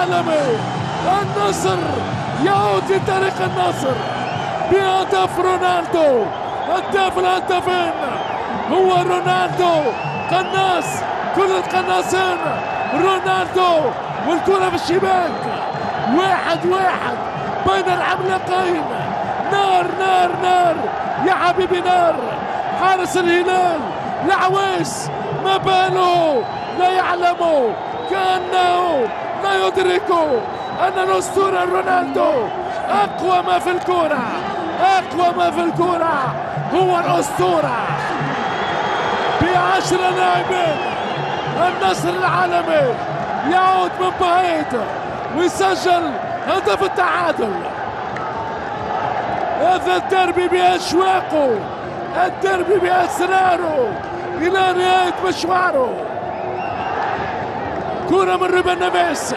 العالمي. النصر يعود لطريق النصر بهدف رونالدو، هداف الهدافين هو رونالدو. قناص كل القناصين رونالدو، والكرة في الشباك. 1-1 بين العملاقين. نار نار نار يا حبيبي، نار. حارس الهلال العويس ما باله لا يعلم، كأنه لا يدرك أن الأسطورة رونالدو أقوى ما في الكرة، أقوى ما في الكرة هو الأسطورة. ب10 لاعبين النصر العالمي يعود من بعيد ويسجل هدف التعادل. هذا الدربي بأشواقه، الدربي بأسراره إلى نهاية مشواره. كرة من ربن نميس.